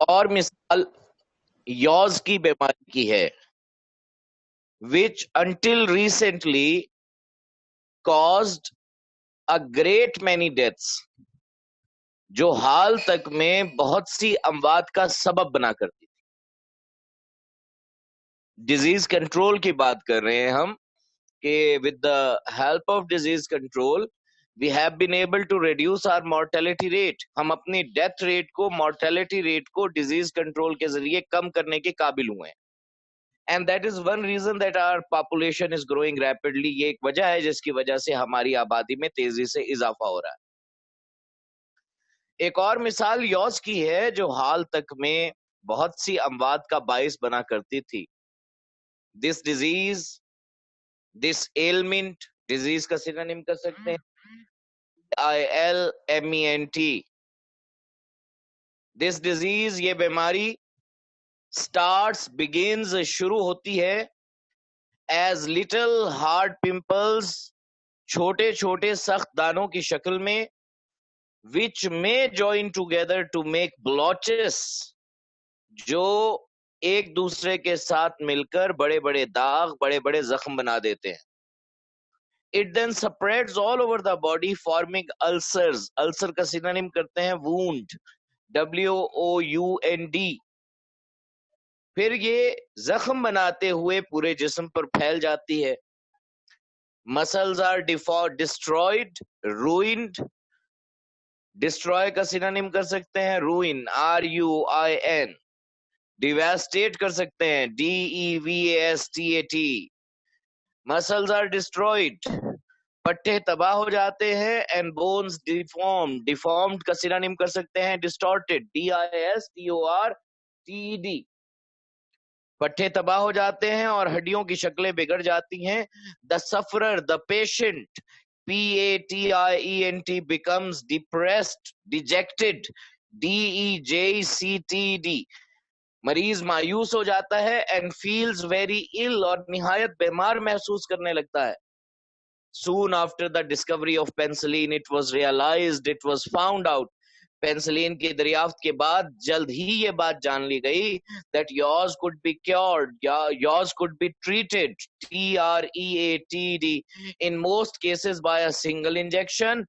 और मिसाल यॉज की बीमारी की है, which until recently caused a great many deaths, जो हाल तक में बहुत सी अमवात का सबब बना करती थी। डिजीज कंट्रोल की बात कर रहे हैं हम कि with the help of disease control we have been able to reduce our mortality rate. हम अपनी डेथ रेट को, मोर्टेलिटी रेट को डिजीज कंट्रोल के जरिए कम करने के काबिल हुए हैं। And that is one reason that our population is growing rapidly. ये एक वजह है जिसकी वजह से हमारी आबादी में तेजी से इजाफा हो रहा है। एक और मिसाल यॉज की है जो हाल तक में बहुत सी अमवात का बाइस बना करती थी। This disease, this ailment, disease का सिनोनिम कर सकते हैं ILMENT। दिस डिजीज, ये बीमारी स्टार्ट्स, बिगिंस, शुरू होती है एज लिटिल हार्ड पिंपल्स, छोटे छोटे सख्त दानों की शक्ल में, विच में join together to make blotches, जो एक दूसरे के साथ मिलकर बड़े बड़े दाग, बड़े बड़े जख्म बना देते हैं। It then spreads all over the body forming ulcers. Ulcer का सिनोनिम करते हैं वूंड, WOUND। फिर ये जख्म बनाते हुए पूरे जिस्म पर फैल जाती है। Muscles are destroyed, ruined. Destroy का सिनोनिम कर सकते हैं रूइन, RUIN। डिवास्टेट कर सकते हैं DEVASTAT। मसल्स आर डिस्ट्रॉयड, पट्टे तबाह हो जाते हैं। एंड बोन्स डिफॉर्म्ड, डिफॉर्म्ड का सिनोनिम कर सकते हैं डिस्टॉर्टेड, DISTORTED। पट्टे तबाह हो जाते हैं और हड्डियों की शक्लें बिगड़ जाती हैं। The sufferer, the patient, PATIENT becomes depressed, dejected, DEJCTED। मरीज मायूस हो जाता है एंड फील्स वेरी इल, और निहायत बीमार महसूस करने लगता है। Soon after the discovery of penicillin, it was realized, it was found out, penicillin की दरियाफ्त के बाद जल्द ही ये बात जान ली गई that yaws could be cured, yaws could be treated, TREATD, in most cases by a single injection।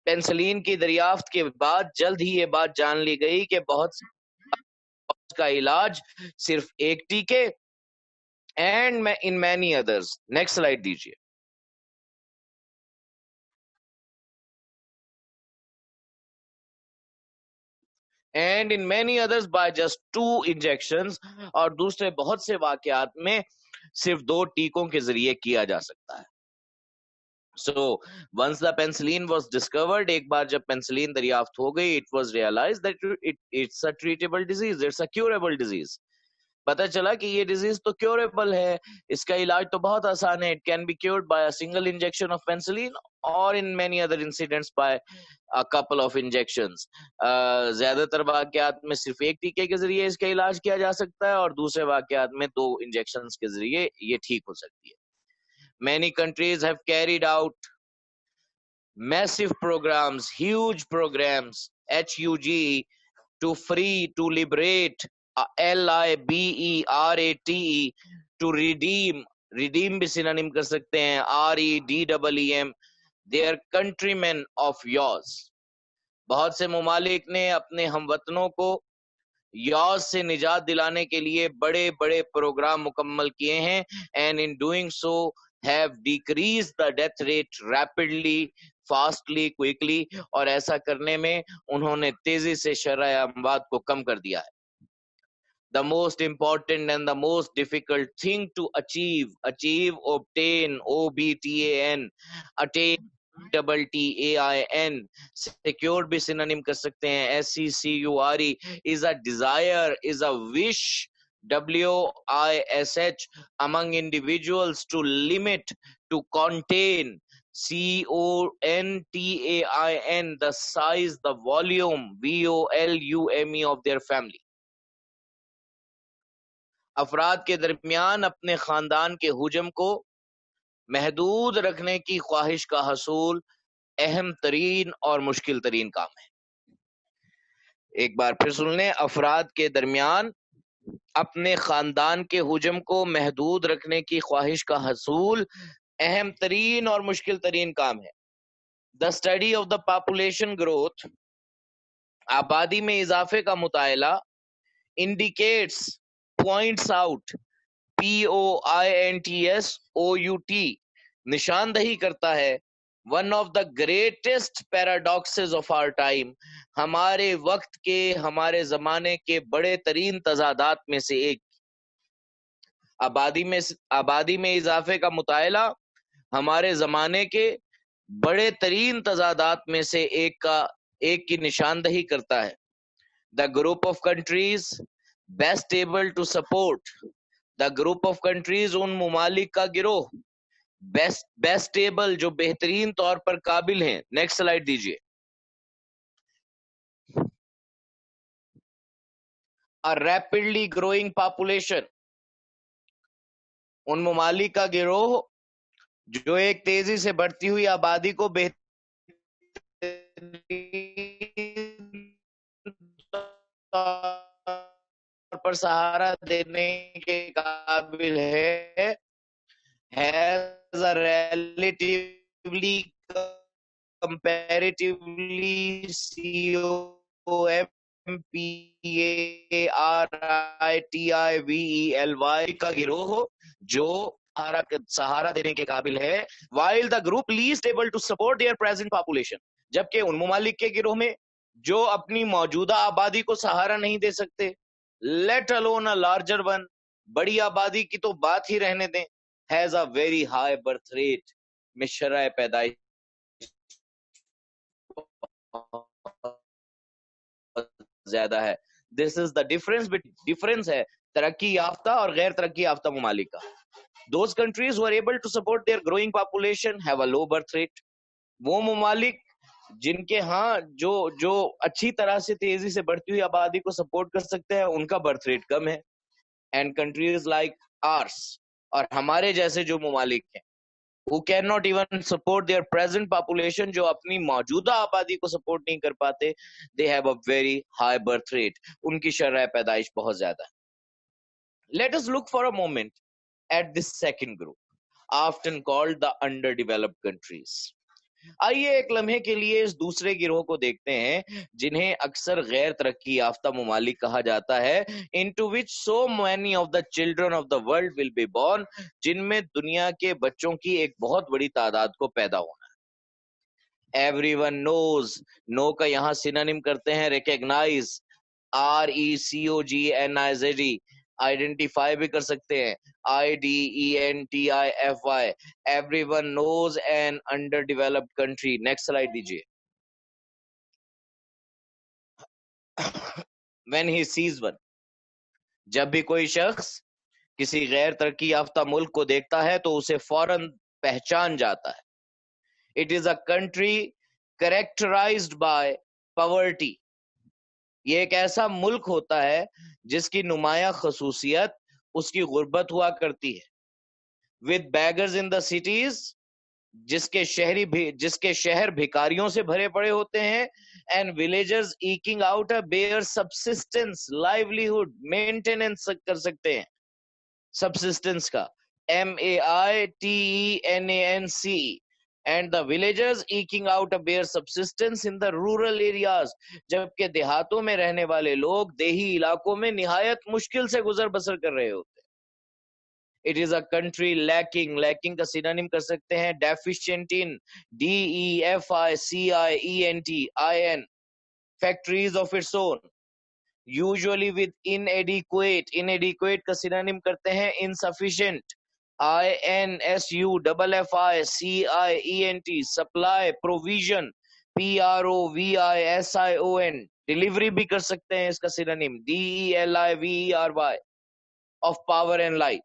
Penicillin की दरियाफ्त के बाद जल्द ही ये बात जान ली गई कि बहुत का इलाज सिर्फ एक टीके, and in many others. Next slide दीजिए। And in many others by just 2 injections, और दूसरे बहुत से वाकयात में सिर्फ 2 टीकों के जरिए किया जा सकता है। So once the penicillin was discovered, एक बार जब पेंसिलिन दरियाफ्त हो गई, it was realized that it's a treatable disease, it's a curable disease। पता चला कि ये डिजीज तो क्योरेबल है, इसका इलाज तो बहुत आसान है। It can be cured by a single injection of penicillin और in many other incidents by a couple of injections. ज्यादातर वाकयात में सिर्फ एक टीके के जरिए इसका इलाज किया जा सकता है और दूसरे वाकयात में 2 इंजेक्शंस के जरिए ये ठीक हो सकती है। Many countries have carried out massive programs, huge programs, HUG, to free, to liberate, LIBERATE, to redeem, redeem भी सिनोनिम कर सकते हैं REDEEM, their countrymen of yours। बहुत से मुमालिक ने अपने हमवतनों को यॉज से निजात दिलाने के लिए बड़े बड़े प्रोग्राम मुकम्मल किए हैं, and in doing so have decrease the death rate rapidly, fastly, quickly, और ऐसा करने में उन्होंने तेजी से शरह अमवात को कम कर दिया है। The most important and the most difficult thing to achieve, obtain, OBTAN, attain, TTAIN, secured भी सिनोनिम कर सकते हैं SECURE, is a desire, is a wish, WISH, among individuals to limit, to contain, CONTAIN, the size, the volume, VOLUME of their family। अफराद के दरमियान अपने खानदान के हुजम को महदूद रखने की ख्वाहिश का हसूल अहम तरीन और मुश्किल तरीन काम है। एक बार फिर सुन लें, अफराद के दरमियान अपने खानदान के हुजम को महदूद रखने की ख्वाहिश का हसूल अहम तरीन और मुश्किल तरीन काम है। The study of the population growth, आबादी में इजाफे का मुतायला, indicates, points out, POINTS OUT, निशानदही करता है, one of the greatest paradoxes of our time, हमारे वक्त के, हमारे जमाने के बड़े तरीन तजादात में से एक। आबादी में इजाफे का मुतायला हमारे जमाने के बड़े तरीन तजादात में से एक की निशानदही करता है। The group of countries best able to support, the group of countries, उन मुमालिक का गिरोह, बेस्ट एबल, जो बेहतरीन तौर पर काबिल हैं। नेक्स्ट स्लाइड दीजिए। अ रैपिडली ग्रोइंग पॉपुलेशन, उन मुमालिक का गिरोह जो एक तेजी से बढ़ती हुई आबादी को पर सहारा देने के काबिल है, has a relatively comparatively COMPARITIVELY का गिरोह जो सहारा देने के काबिल है, while the group least able to support their present population, जबकि उन मुमालिक के गिरोह में जो अपनी मौजूदा आबादी को सहारा नहीं दे सकते, let alone a larger one, बड़ी आबादी की तो बात ही रहने दें, has a very high birth rate, में शरह पैदाइश ज्यादा है। दिस इज द डिफरेंस है तरक्की याफ्ता और गैर तरक्की याफ्ता मुमालिक का। Those countries who are able to support their growing population have a low birth rate, वो मुमालिक जिनके यहाँ जो अच्छी तरह से तेजी से बढ़ती हुई आबादी को सपोर्ट कर सकते हैं, उनका बर्थ रेट कम है। एंड कंट्रीज लाइक आर्स, और हमारे जैसे जो मुमालिक हैं, who cannot even support their present population, जो अपनी मौजूदा आबादी को सपोर्ट नहीं कर पाते, they have a very high birth rate, उनकी शरह पैदाइश बहुत ज्यादा है। Let us look for a moment at this second group, often called the underdeveloped countries. आइए एक लम्हे के लिए इस दूसरे गिरोह को देखते हैं जिन्हें अक्सर गैर तरक्की याफ्ता मुमालिक कहा जाता है, into which so many of the children of the world will be born, जिनमें दुनिया के बच्चों की एक बहुत बड़ी तादाद को पैदा होना है। Everyone knows, नो का यहाँ सिनोनिम करते हैं recognize, RECOGNIZE, आइडेंटिफाई भी कर सकते हैं, IDENTIFY, everyone knows an underdeveloped country. Next slide दीजिए। When he sees one, जब भी कोई शख्स किसी गैर तरक्की याफ्ता मुल्क को देखता है तो उसे फौरन पहचान जाता है। It is a country characterized by poverty, ये एक ऐसा मुल्क होता है जिसकी नुमाया खसूसियत उसकी गुर्बत हुआ करती है। With beggars in the cities, जिसके शहर भिखारियों से भरे पड़े होते हैं, and villagers eking out a bare subsistence, livelihood, maintenance कर सकते हैं सब्सिस्टेंस का, MAITENANC, and the villagers eking out a bare subsistence in the rural areas, जबकि देहातों में रहने वाले लोग देही इलाकों में निहायत मुश्किल से गुजर बसर कर रहे होते हैं। It is a country lacking का सिनोनिम कर सकते हैं deficient in, DEFICIENT, factories of its own, usually with inadequate का सिनोनिम करते हैं insufficient, INSUFFICIENT, supply, provision, PROVISION, delivery भी कर सकते हैं इसका synonym DELIVERY, of power and light।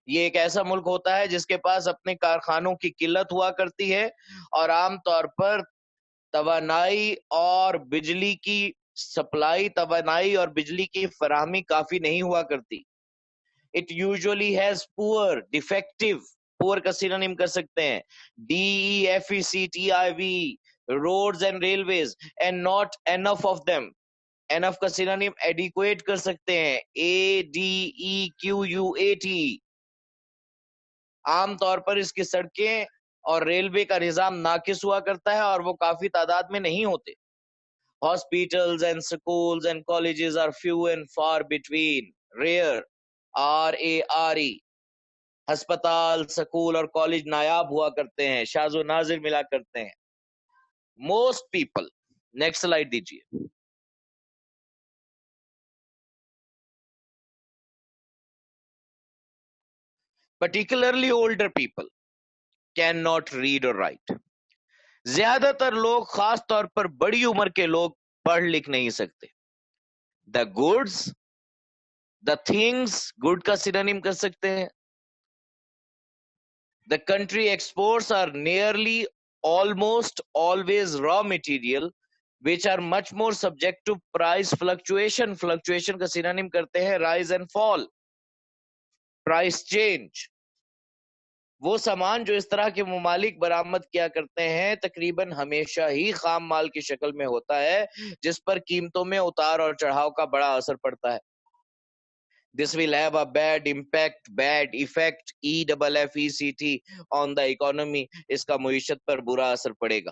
ये एक ऐसा मुल्क होता है जिसके पास अपने कारखानों की किल्लत हुआ करती है और आमतौर पर तवानाई और बिजली की फराहमी काफी नहीं हुआ करती। It usually has poor, defective, poor का सिनोनिम कर सकते हैं DEFECTIVE, roads and railways, and not enough of them. Enough का सिनोनिम adequate कर सकते हैं, ADEQUAT. आमतौर पर इसकी सड़कें और रेलवे का निजाम नाकिस हुआ करता है और वो काफी तादाद में नहीं होते. Hospitals and schools and colleges are few and far between. Rare. RARE. अस्पताल, स्कूल और कॉलेज नायाब हुआ करते हैं, शाज़ो नाजिर मिला करते हैं. Most people. नेक्स्ट स्लाइड दीजिए. Particularly older people cannot read or write. ज्यादातर लोग, खास तौर पर बड़ी उम्र के लोग, पढ़ लिख नहीं सकते. The goods, the things, good का सिनोनिम कर सकते हैं. The country exports are nearly almost always raw material which are much more subject to price fluctuation. Fluctuation का सिनोनिम करते हैं rise and fall, price change. वो सामान जो इस तरह के ममालिक बरामद किया करते हैं तकरीबन हमेशा ही खाम माल की शक्ल में होता है, जिस पर कीमतों में उतार और चढ़ाव का बड़ा असर पड़ता है. This will have a bad impact, bad effect, EFFECT on the economy. इसका मईशत पर बुरा असर पड़ेगा.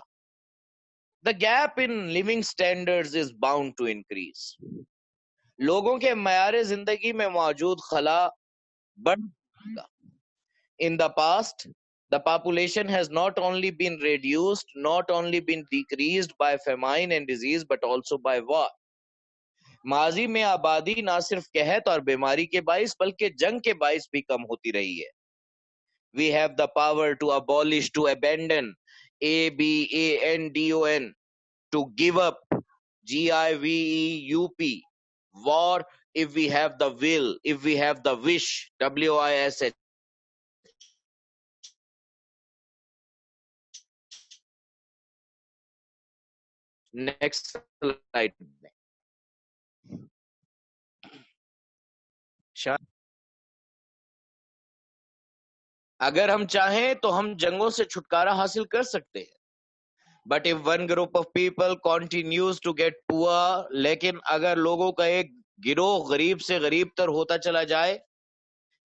The gap in living standards is bound to increase. लोगों के मयार जिंदगी में मौजूद खला बढ़ेगा. In the past, the population has not only been reduced, not only been decreased by famine and disease, but also by war. माजी में आबादी ना सिर्फ कहत और बीमारी के बाइस बल्कि जंग के बाइस भी कम होती रही है. We have the power to abolish, to abandon, ABANDON, to give up, GIVEUP, war if we have the will, if we have the wish, WISH. Next slide. अगर हम चाहें तो हम जंगों से छुटकारा हासिल कर सकते हैं. But if one group of people continues to get poor, लेकिन अगर लोगों का एक गिरोह गरीब से गरीब तर होता चला जाए,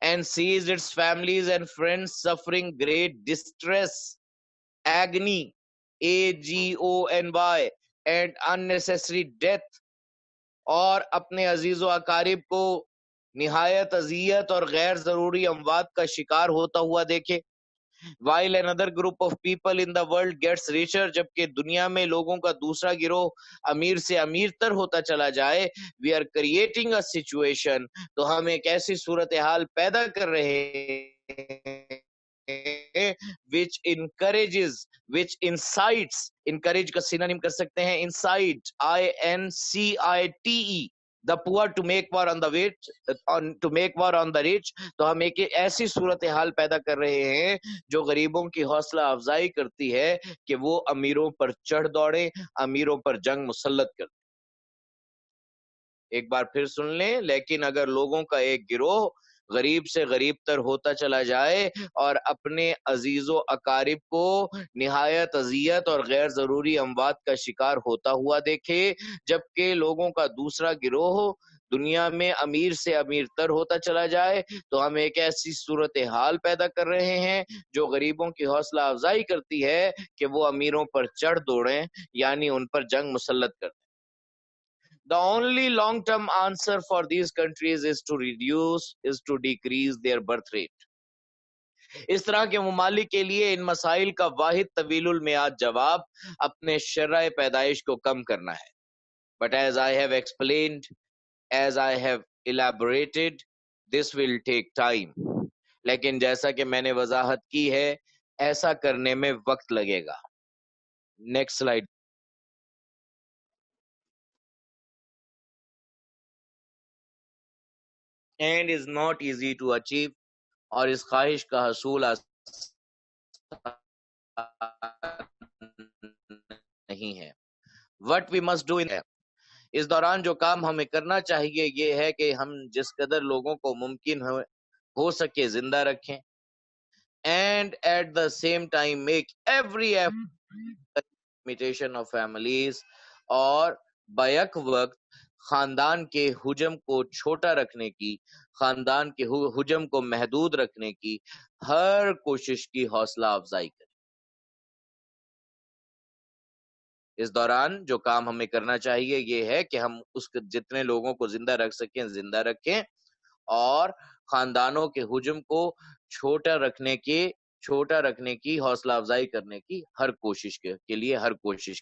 and sees its families and friends suffering great distress, agony, AGONY, and unnecessary death, और अपने अजीजो अकारिब को निहायत अजियत और गैर जरूरी अमवात का शिकार होता हुआ देखे, while another group of people in the world gets richer, जबकि दुनिया में लोगों का दूसरा गिरोह अमीर से अमीर तर होता चला जाए, we are creating a situation, तो हम एक ऐसी सूरत हाल पैदा कर रहे हैं which encourages, which incites, encourage का सिनोनिम कर सकते हैं incite, INCITE, the poor to make war on the rich, to make war on the rich. तो हम एक ऐसी सूरत हाल पैदा कर रहे हैं जो गरीबों की हौसला अफजाई करती है कि वो अमीरों पर चढ़ दौड़े, अमीरों पर जंग मुसल्लत कर. एक बार फिर सुन लें. लेकिन अगर लोगों का एक गिरोह गरीब से गरीब तर होता चला जाए और अपने अजीजो अकारिब को निहायत अजियत और गैर जरूरी अमवात का शिकार होता हुआ देखे, जबकि लोगों का दूसरा गिरोह दुनिया में अमीर से अमीर तर होता चला जाए, तो हम एक ऐसी सूरत हाल पैदा कर रहे हैं जो गरीबों की हौसला अफजाई करती है कि वो अमीरों पर चढ़ दौड़ें, यानी उन पर जंग मुसल्लत कर. The only long-term answer for these countries is to decrease their birth rate. इस तरह के ममालिक के लिए इन मसाइल का वाहिद तवीलुल मियाद जवाब अपने शर्राए पैदाइश को कम करना है. But as I have explained, as I have elaborated, this will take time. लेकिन जैसा कि मैंने वजाहत की है, ऐसा करने में वक्त लगेगा. Next slide. And is not easy to achieve, और इस ख्वाहिश का हसूल नहीं है. What we must do in इस दौरान जो काम हमें करना चाहिए ये है कि हम जिस कदर लोगों को मुमकिन हो सके जिंदा रखें, and at the same time make every effort delimitation of families और बैक वक्त खानदान के हुजम को छोटा रखने की, खानदान के हुजम को महदूद रखने की हर कोशिश की हौसला अफजाई करें। इस दौरान जो काम हमें करना चाहिए ये है कि हम उस जितने लोगों को जिंदा रख सकें जिंदा रखें, और खानदानों के हुजम को छोटा रखने की हौसला अफजाई करने की हर कोशिश के लिए हर कोशिश